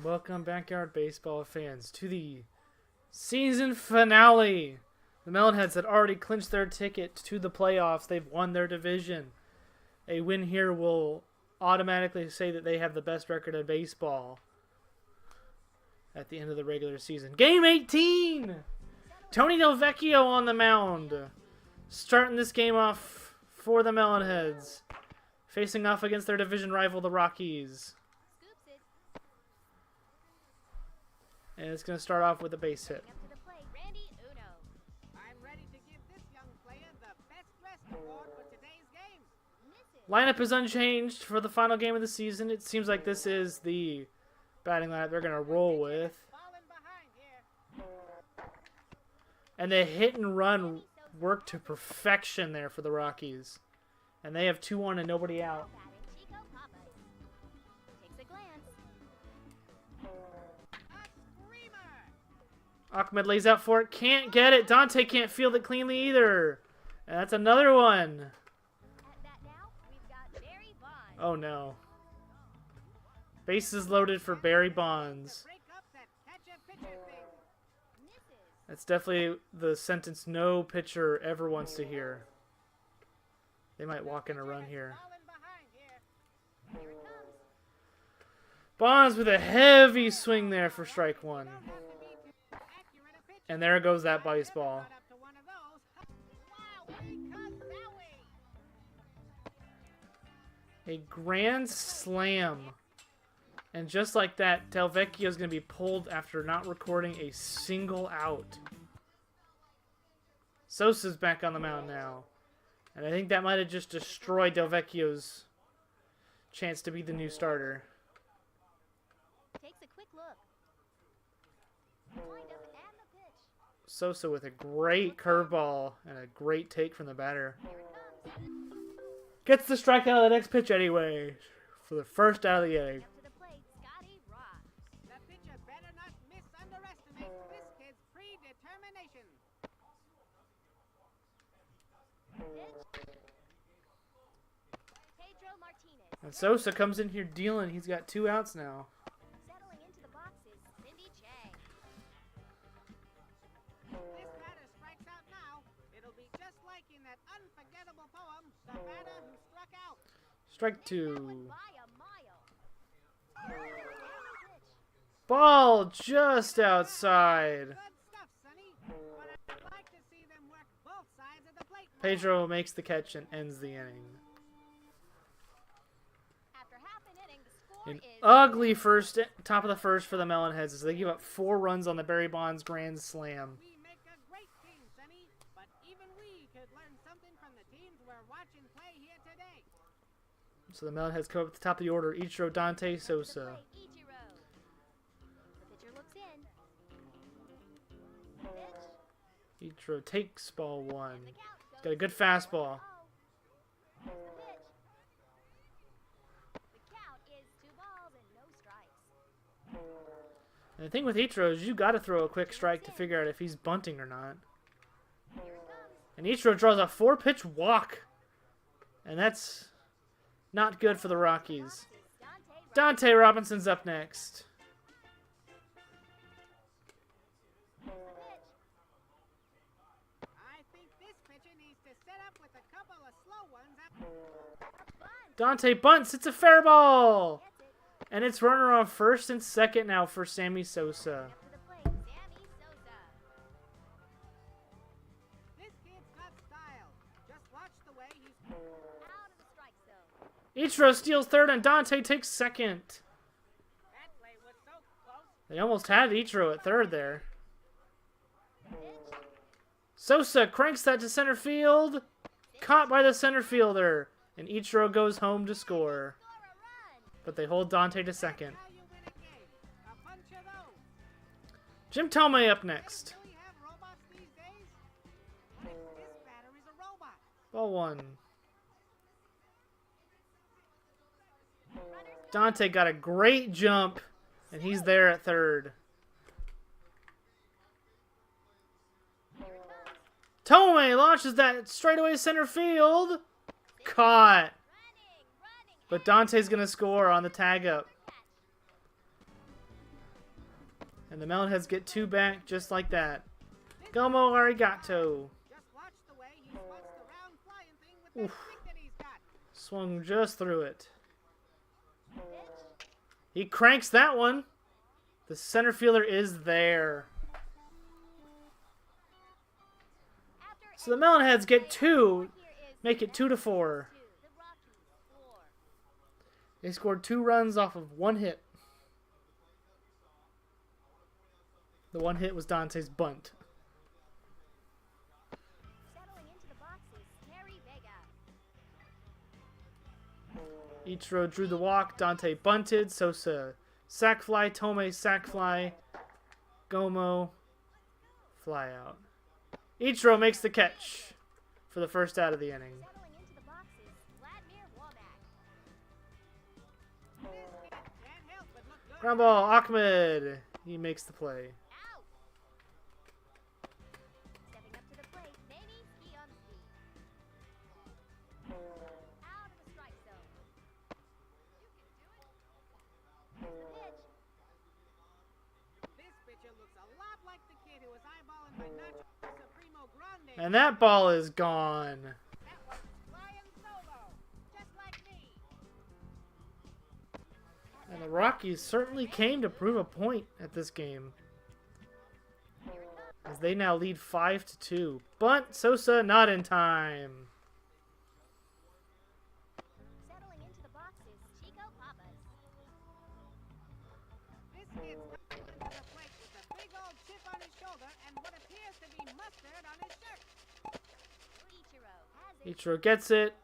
Welcome, Backyard Baseball fans, to the season finale. The Melonheads had already clinched their ticket to the playoffs. They've won their division. A win here will automatically say that they have the best record in baseball at the end of the regular season. Game 18! Tony Delvecchio on the mound. Starting this game off for the Melonheads. Facing off against their division rival, the Rockies. And it's going to start off with a base hit. Lineup is unchanged for the final game of the season. It seems like this is the batting lineup they're going to roll with. And the hit and run worked to perfection there for the Rockies. And they have 2-1 and nobody out. Ahmed lays out for it. Can't get it. Dante can't field it cleanly either. And that's another one. Oh no. Bases loaded for Barry Bonds. That's definitely the sentence no pitcher ever wants to hear. They might walk in a run here. Bonds with a heavy swing there for strike one. And there goes that baseball. A grand slam. And just like that, Delvecchio is going to be pulled after not recording a single out. Sosa's back on the mound now. And I think that might have just destroyed Delvecchio's chance to be the new starter. Takes a quick look. Sosa with a great curveball and a great take from the batter. Gets the strikeout of the next pitch anyway for the first out of the inning. And Sosa comes in here dealing. He's got 2 outs now. Settling into the boxes, Cindy Chang. This batter strikes out now. It'll be just like in that unforgettable poem, The Batter Who Struck Out. Strike 2. Ball just outside. Pedro makes the catch and ends the inning. An ugly top of the first for the Melonheads as they give up 4 runs on the Barry Bonds grand slam. So the Melonheads come up at the top of the order. Ichiro, Dante, Sosa. Ichiro takes ball 1. He's got a good fastball. And the thing with Ichiro is you got to throw a quick strike to figure out if he's bunting or not. And Ichiro draws a 4-pitch walk. And that's not good for the Rockies. Dante Robinson's up next. Dante bunts. It's a fair ball. And it's runner on first and second now for Sammy Sosa. Ichiro steals third and Dante takes second. They almost had Ichiro at third there. Sosa cranks that to center field. Caught by the center fielder. And Ichiro goes home to score. But they hold Dante to second. Jim Thome up next. Ball 1. Dante got a great jump, and he's there at third. Thome launches that straightaway center field. Caught. But Dante's going to score on the tag up. And the Melonheads get 2 back just like that. Gomo arigato. Oof. Swung just through it. He cranks that one. The center fielder is there. So the Melonheads get 2, make it 2-4. They scored 2 runs off of 1 hit. The 1 hit was Dante's bunt. Ichiro drew the walk. Dante bunted. Sosa sac fly. Tomei sac fly. Gomo fly out. Ichiro makes the catch for the first out of the inning. Ground ball. Ahmed. He makes the play. And that ball is gone. And the Rockies certainly came to prove a point at this game, as they now lead 5-2. Bunt, Sosa not in time. Ichiro gets it,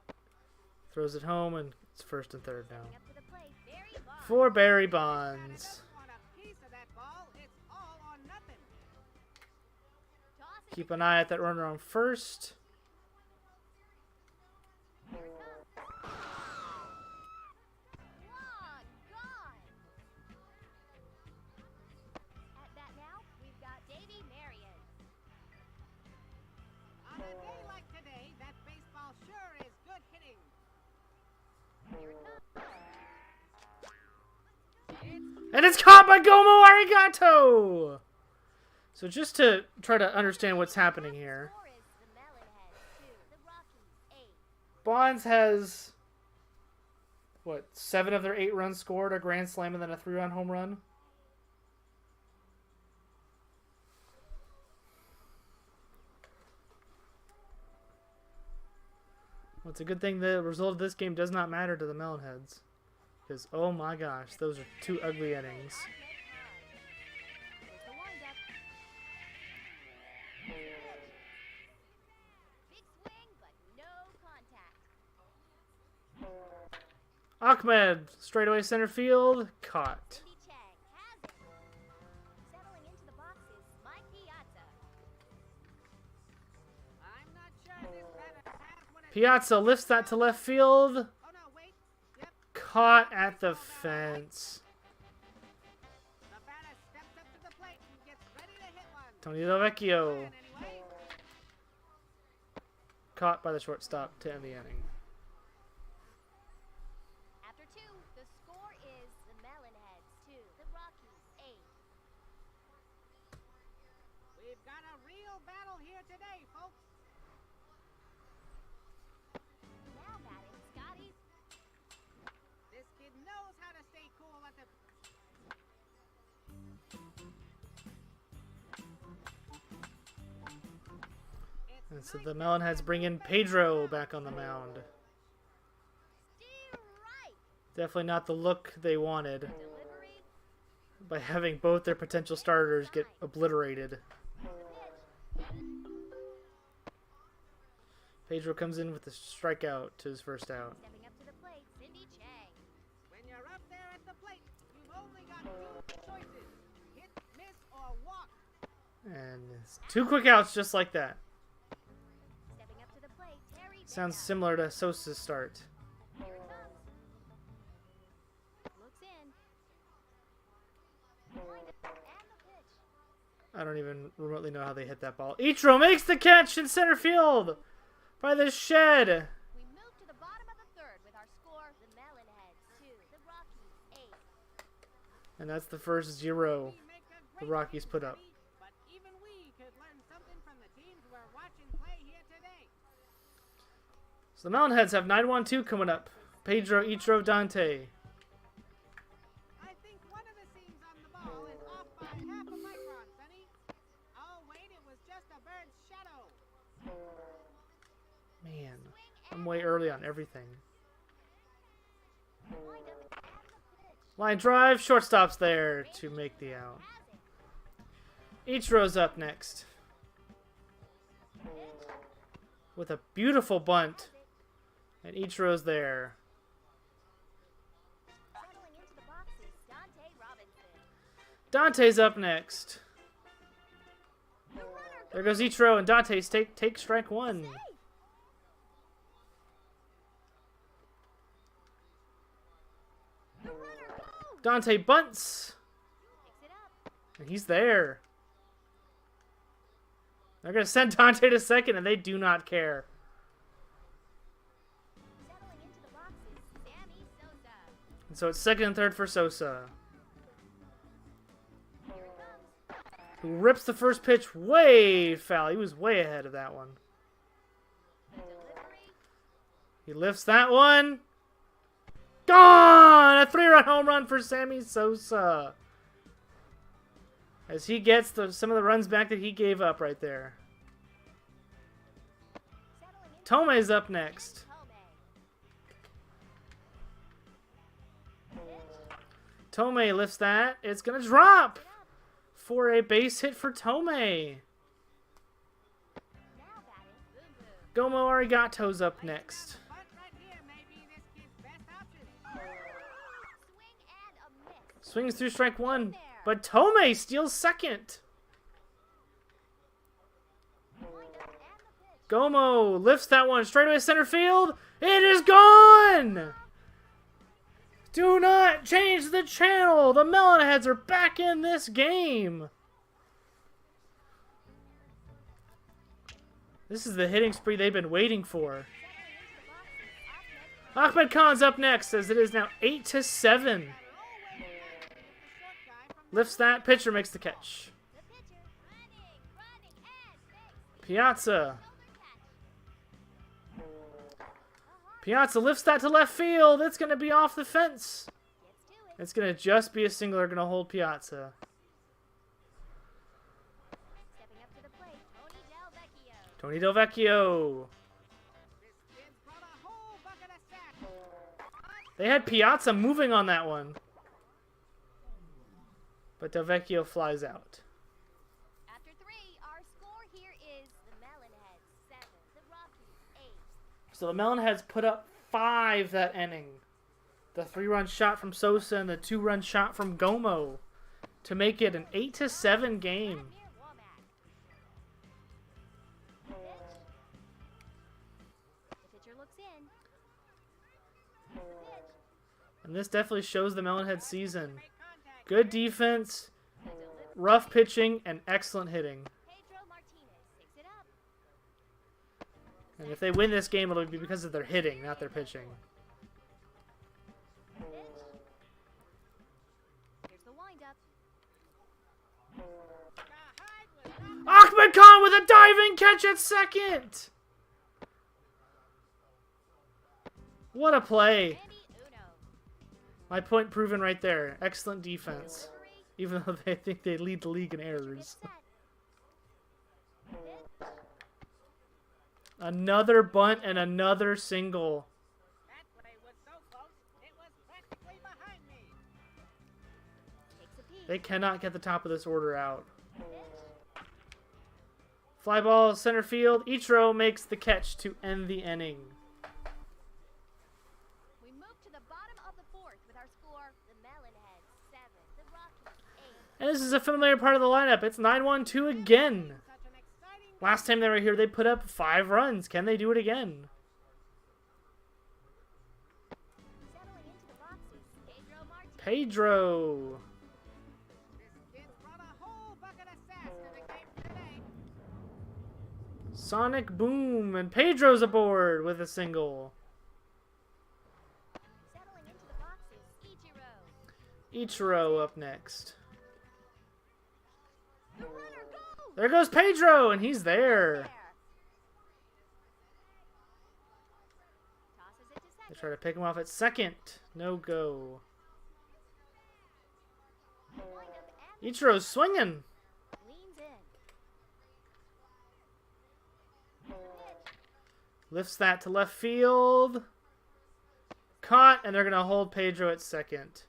throws it home, and it's 1st and 3rd now. For Barry Bonds. Keep an eye at that runner on first. And it's caught by Gomo Arigato! So just to try to understand what's happening here. Bonds has, what, 7 of their 8 runs scored, a grand slam, and then a 3-run home run? Well, it's a good thing the result of this game does not matter to the Melonheads. Because, oh my gosh, those are 2 ugly innings. Ahmed, straightaway center field, caught. Piazza lifts that to left field. Caught at the fence. Tony Delvecchio. Caught by the shortstop to end the inning. After 2, the score is the Melonheads 2, the Rockies 8. We've got a real battle here today, folks. Now batting, Scotty. This kid knows how to stay cool at the... And so the Melonheads bring in Pedro back on the mound. Definitely not the look they wanted by having both their potential starters get obliterated. Pedro comes in with a strikeout to his first out. Stepping up to the plate, Cindy Chang. When you're up there at the plate, you've only got 2 choices. Hit, miss, or walk. And it's 2 quick outs just like that. Stepping up to the plate, Terry Sounds Vega. similar to Sosa's start. Here it comes. Looks in. Behind it, and the pitch. I don't even remotely know how they hit that ball. Ichiro makes the catch in center field by the shed. We move to the bottom of the 3rd with our score, the Melonheads 2, the Rockies 8. And that's the first 0. We make a the Rockies put up. But even we could learn something from the teams we're watching play here today. So the Mountain Heads have 9-1-2 coming up. Pedro, Ichiro, Dante. I think one of the seams on the ball is off by half a micron, Sonny. Oh, wait, it was just a bird's shadow. Man, I'm way early on everything. Wind up and the pitch. Line drive, shortstop's there to make the out. Has it. Ichiro's up next. Pitch. With a beautiful bunt. And Ichiro's there. Settling into the boxes, Dante Robinson. Dante's up next. The runner There goes Ichiro, and Dante take strike one. safe. The runner goes. Dante bunts. Picks it up. And he's there. They're going to send Dante to second, and they do not care. Settling into the boxes, Sammy Sosa. And so it's second and third for Sosa, Here it comes. who rips the first pitch way foul. He was way ahead of that one. Delivery. He lifts that one. Gone! A 3-run home run for Sammy Sosa. As he gets some of the runs back that he gave up right there. Settling into Tomei's up next. Tomei. Pitch. Tomei lifts that. It's going to drop Get up. for a base hit for Tomei. Now batting. Boom boom. Gomo Arigato's up next. Bunt right here may be this kid's best option. Swing and a miss. Swings through strike one. But Tomei steals second. Wind up and the pitch. Gomo lifts that one straight away center field. It is gone! Do not change the channel. The Melonheads are back in this game. This is the hitting spree they've been waiting for. Ahmed Khan's up next as it is now 8-7. Lifts that. Pitcher makes the catch. The pitcher running and makes Piazza. shoulder catch. Piazza lifts that to left field. It's going to be off the fence. Gets to it. It's going to just be a single. They're going to hold Piazza. Stepping up to the plate, Tony Del Vecchio. Tony Del Vecchio. This kid's brought a whole bucket of sacks. They had Piazza moving on that one. But Del Vecchio flies out. After 3, our score here is the Melonheads 7, the Rockies 8. So the Melonheads put up 5 that inning. The 3-run shot from Sosa and the 2-run shot from Gomo to make it an 8-7 game. Vladimir Womack. Pitch. The pitcher looks in. The pitch. And this definitely shows the Melonhead season. Make contact. Good defense, The delivery. rough pitching, and excellent hitting. Pedro Martinez picks it up. And if they win this game, it'll be because of their hitting, not their pitching. Pitch. Here's the windup. The hide was not Ahmed Khan with a diving catch at second! What a play. Randy Uno. My point proven right there. Excellent defense. Delivery. Even though they think they lead the league in Pitcher errors. gets set. Pitch. Another bunt and another single. That play was so close, it was practically behind me. Takes a peek. They cannot get the top of this order out. Pitch. Fly ball, center field. Ichiro makes the catch to end the inning. We move to the bottom of the 4th with our score, the Melonheads 7, the Rockies 8. And this is a familiar part of the lineup. It's 9-1-2 again. Such an exciting Last time they were here, they put up 5 runs. Can they do it again? Settling into the boxes, Pedro Martinez. Pedro. This kid's brought a whole bucket of sass to the game today. Sonic Boom. And Pedro's aboard with a single. Settling into the boxes, Ichiro. Ichiro up next. There goes Pedro, and he's there. There. Tosses it to They second. try to pick him off at second. No go. Wind up and Ichiro's swinging. leans in. Pitch. Lifts that to left field. Caught, and they're going to hold Pedro at second. At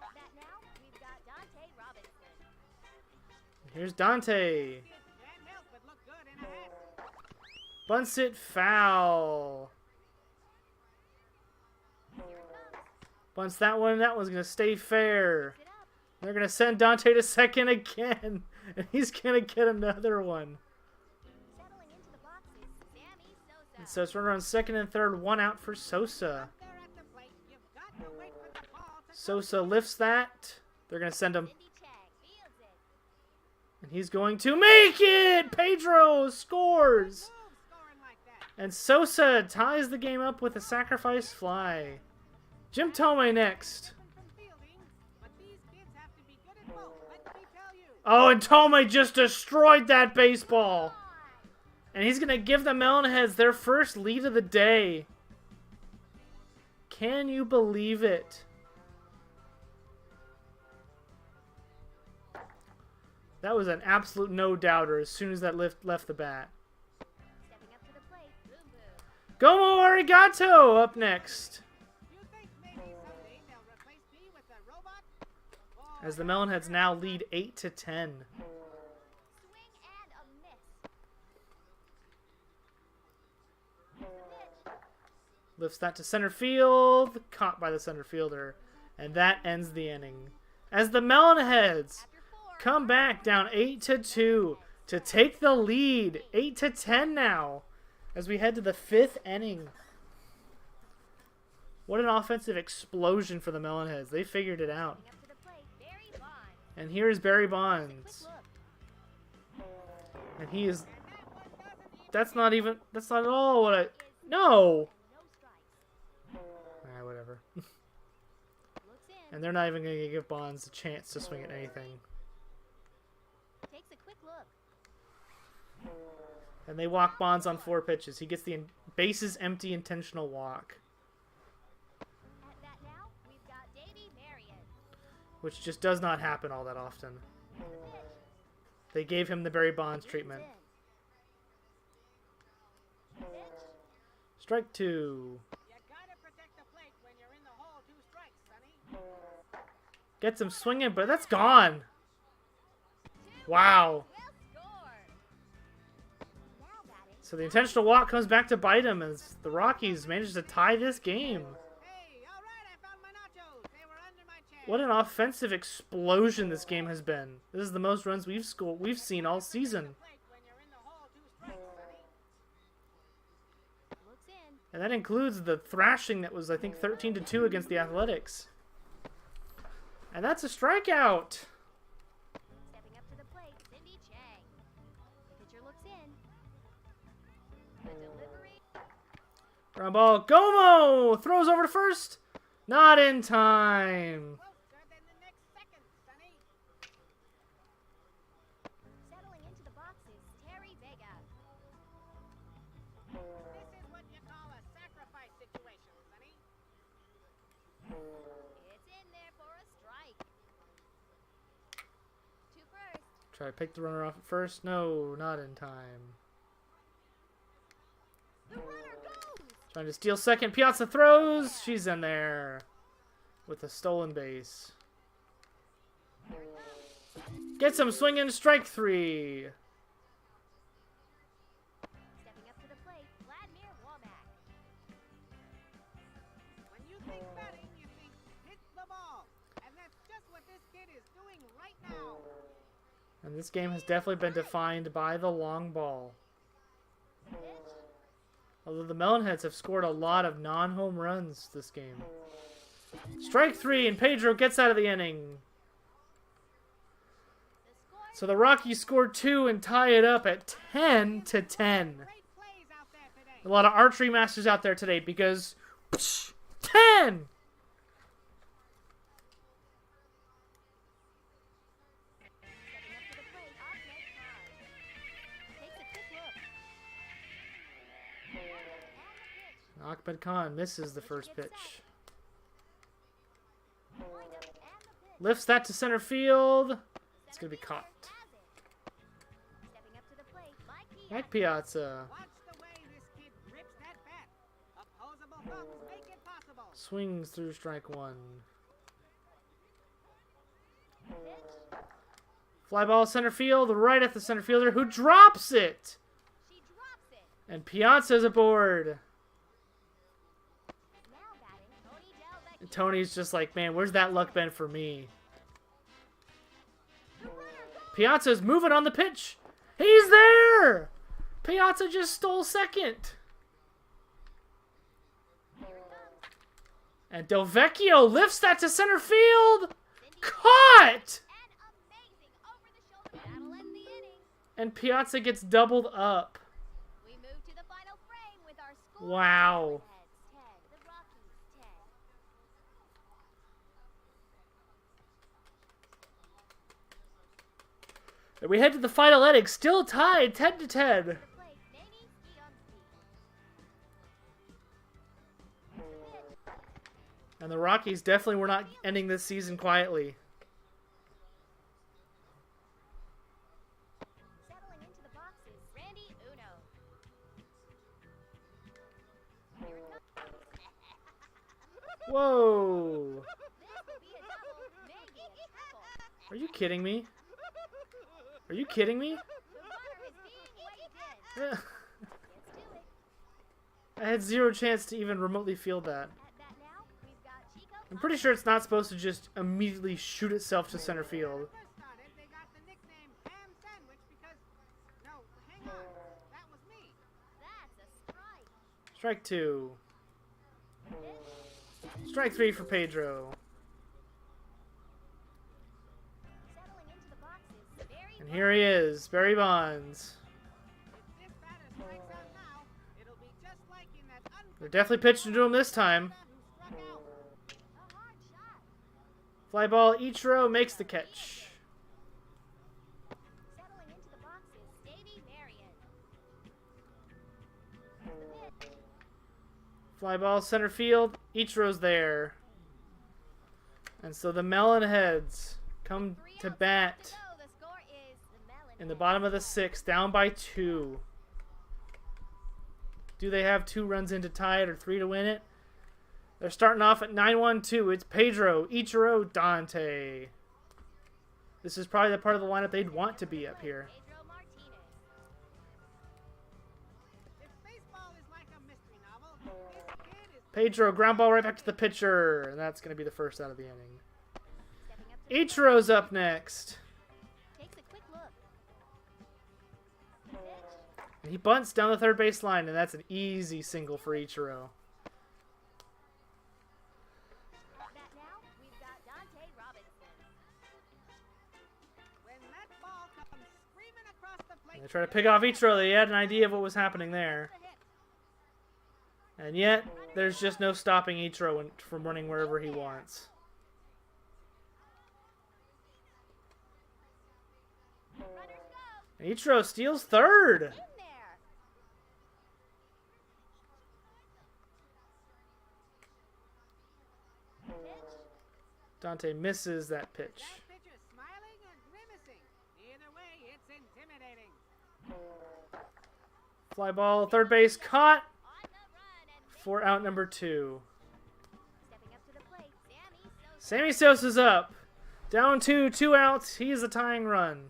bat now, we've got Dante Robinson. Here's Dante. Kid can't help but look good in a hat. Bunts it foul. Here it comes. Bunts that one. That one's going to stay fair. It up. They're going to send Dante to second again. And he's going to get another one. Settling into the boxes, Sammy Sosa. And so it's runner on second and third. One out for Sosa. There at the plate, you've got to wait for the ball to Sosa lifts that. They're going to send him. Cindy Chang fields it. And he's going to make it! Pedro scores! move scoring like that. And Sosa ties the game up with a sacrifice fly. Jim Tomei next. Different from fielding, but these kids have to be good at both, let me tell you. Oh, and Tomei just destroyed that baseball. And he's going to give the Melonheads their first lead of the day. Can you believe it? That was an absolute no-doubter as soon as that left the bat. Stepping up to the plate, boom boom. Gomo Arigato up next. You think maybe someday they'll replace me with a robot? As the Melonheads now lead 8-10. Swing and a miss. The pitch. Lifts that to center field. Caught by the center fielder. And that ends the inning. As the Melonheads After four, come back down 8-2 to take the lead. 8-10 now. As we head to the 5th inning. What an offensive explosion for the Melonheads. They figured it out. up to the plate, Barry Bonds. And here's Barry Quick Bonds. look. And he is... And that one doesn't even That's not even... That's not at all what I... Is No! no strikes. Whatever. Looks in. And they're not even going to give Bonds a chance to swing at anything. Takes a quick look. And they walk Bonds on 4 pitches. He gets the bases empty intentional walk, At bat now, we've got Davey Marion. which just does not happen all that often. The pitch. They gave him the Barry Bonds Leans treatment. in. Pitch. Strike 2. You gotta protect the plate when you're in the hole 2 strikes, Sonny. Gets him swinging, but that's gone. Wow. Well scored. Now batting. So the intentional walk comes back to bite him as the Rockies manage to tie this game. Hey, all right, I found my nachos. They were under my chair. What an offensive explosion this game has been. This is the most runs we've seen all season. Plate when you're in the hole 2 strikes, Sonny. Looks in. And that includes the thrashing that was, I think, 13-2 against the Athletics. And that's a strikeout. Stepping up to the plate, Cindy Chang. Pitcher looks in. The delivery. Ground ball. Gomo throws over to first. Not in time. Closer than the next second, Sonny. Settling into the boxes, Terry Vega. This is what you call a sacrifice situation, Sonny. It's in there for a strike. To first. Try to pick the runner off at first. No, not in time. The runner goes. Trying to steal second. Piazza throws. She's in there with a stolen base. Gets him swinging. Strike 3. Stepping up to the plate, Vladimir Womack. When you think batting, you think hit the ball. And that's just what this kid is doing right now. And this game has definitely been defined by the long ball. Pitch. Although the Melonheads have scored a lot of non-home runs this game. Strike 3, and Pedro gets out of the inning. The score. So the Rockies scored 2 and tie it up at 10-10. Great plays out there today. A lot of archery masters out there today because 10. Ahmed Khan misses the first pitch. Wind up and the pitch. Lifts that to center field. It's going to be caught. Stepping up to the plate, Mike Piazza. Watch the way this kid grips that bat. Opposable thumbs make it possible. Swings through strike one. Fly ball center field, right at the center fielder who drops it. She drops it. And Piazza's aboard. Now batting, Tony Del Vecchio. And Tony's just like, man, where's that luck been for me? The runner goes. Piazza's moving on the pitch. He's there. Piazza just stole second. Here it comes. And Del Vecchio lifts that to center field. Caught. An amazing over-the-shoulder that'll end the inning. And Piazza gets doubled up. We move to the final frame with our score. Wow. Heads 10, the Rockies 10. And we head to the final inning, still tied 10-10. The plate, Manny Skiomski. And the Rockies definitely were not ending this season quietly. Settling into the boxes, Randy Uno. Here it comes. Whoa. This will be a double, maybe a triple. Are you kidding me? Are you kidding me? The runner is being waved in. Let's do it. I had zero chance to even remotely field that. At bat now, we've got Chico. I'm pretty sure it's not supposed to just immediately shoot itself to center field. First started, they got the nickname Ham Sandwich because. No, hang on. That was me. That's a strike. Strike two. Strike three for Pedro. Settling into the boxes, Barry And here he is, Barry Bonds. If this batter strikes out now, it'll be just like in that They're definitely pitching to him this time. who struck out. a hard shot. Fly ball, Ichiro makes the catch. Settling into the boxes, Davey Marion. The pitch. Fly ball, center field, Ichiro's there. And so the Melonheads come 3 to outs bat left to go. The score is the Melon. in the bottom of the sixth, down by 2. Do they have 2 runs in to tie it or 3 to win it? They're starting off at 9-1-2. It's Pedro, Ichiro, Dante. This is probably the part of the lineup they'd want to be up here. Pedro Martinez. If baseball is like a mystery novel, this kid is Pedro, ground ball right back to the pitcher. And that's going to be the first out of the inning. Stepping up to the Ichiro's up next. takes a quick look. The pitch. And he bunts down the third base line, and that's an easy single for Ichiro. At bat now, we've got Dante Robinson. when that ball comes screaming across the plate. And they try to pick off Ichiro. They had an idea of what was happening there. The hit. And yet, there's just no stopping Ichiro from running wherever he wants. Runners go. And Ichiro steals third. In there. The pitch. Dante misses that pitch. That pitcher's smiling or grimacing. Either way, it's intimidating. Fly ball, third base, caught On the run and for out number 2. stepping up to the plate, Sammy Sosa. Sammy Sosa's up. Down 2, 2 outs. He's the tying run.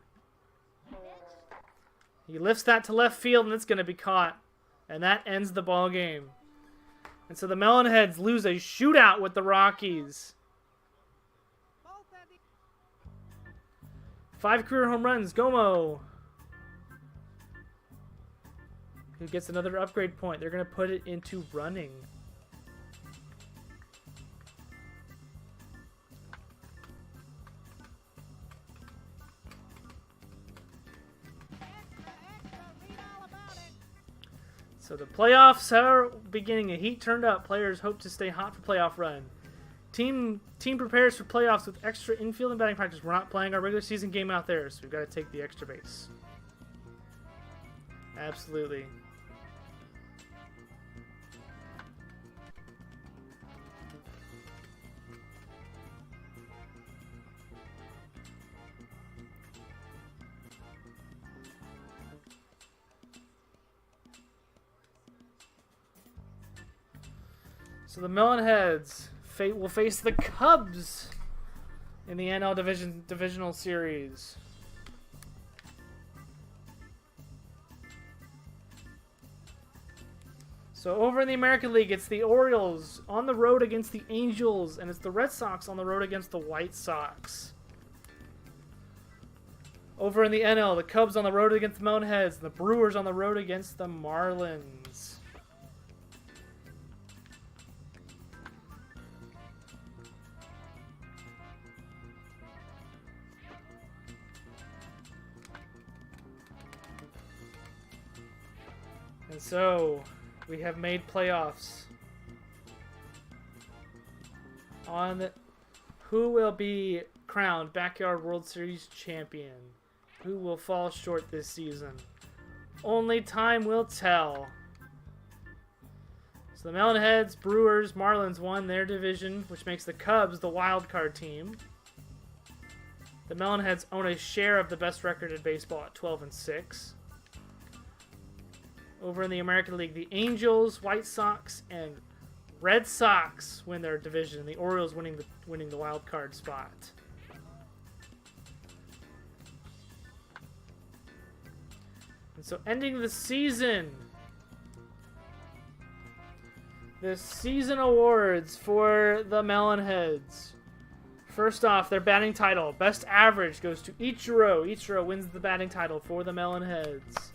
Pitch. He lifts that to left field, and it's going to be caught. And that ends the ball game. And so the Melonheads lose a shootout with the Rockies. Both of the 5 career home runs. Gomo. Who gets another upgrade point. They're going to put it into running. extra, read all about it. So the playoffs are beginning. The heat turned up. Players hope to stay hot for playoff run. Team prepares for playoffs with extra infield and batting practice. We're not playing our regular season game out there, so we've got to take the extra base. Absolutely. So the Melonheads will face the Cubs in the NL Divisional Series. So over in the American League, it's the Orioles on the road against the Angels, and it's the Red Sox on the road against the White Sox. Over in the NL, the Cubs on the road against the Melonheads, and the Brewers on the road against the Marlins. And so, we have made playoffs on who will be crowned Backyard World Series champion. Who will fall short this season? Only time will tell. So the Melonheads, Brewers, Marlins won their division, which makes the Cubs the wild card team. The Melonheads own a share of the best record in baseball at 12-6. Over in the American League, the Angels, White Sox, and Red Sox win their division. The Orioles winning the wild card spot. And so, ending the season, the season awards for the Melonheads. First off, their batting title, best average, goes to Ichiro. Ichiro wins the batting title for the Melonheads.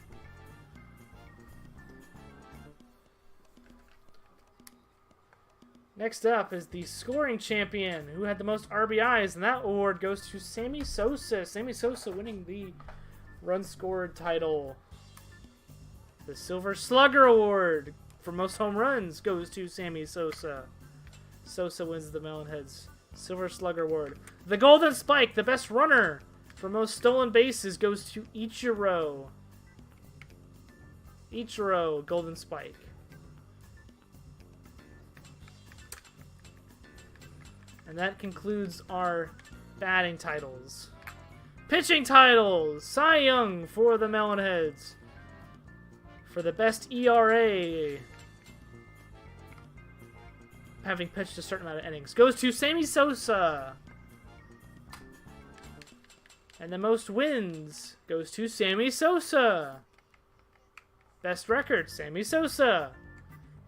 Next up is the scoring champion, who had the most RBIs, and that award goes to Sammy Sosa. Sammy Sosa winning the run scored title. The Silver Slugger Award for most home runs goes to Sammy Sosa. Sosa wins the Melonheads Silver Slugger Award. The Golden Spike, the best runner for most stolen bases, goes to Ichiro. Ichiro, Golden Spike. And that concludes our batting titles. Pitching titles! Cy Young for the Melonheads. For the best ERA, having pitched a certain amount of innings, goes to Sammy Sosa. And the most wins goes to Sammy Sosa. Best record, Sammy Sosa.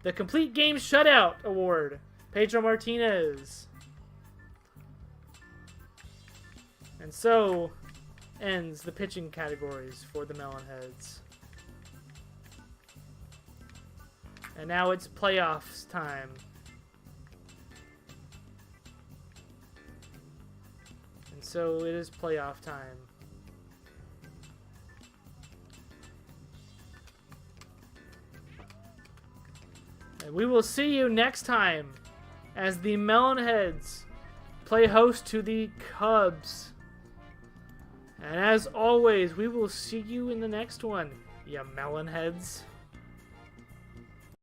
The Complete Game Shutout Award, Pedro Martinez. And so ends the pitching categories for the Melonheads. And now it's playoffs time. And so it is playoff time. And we will see you next time as the Melonheads play host to the Cubs. And as always, we will see you in the next one, ya Melonheads.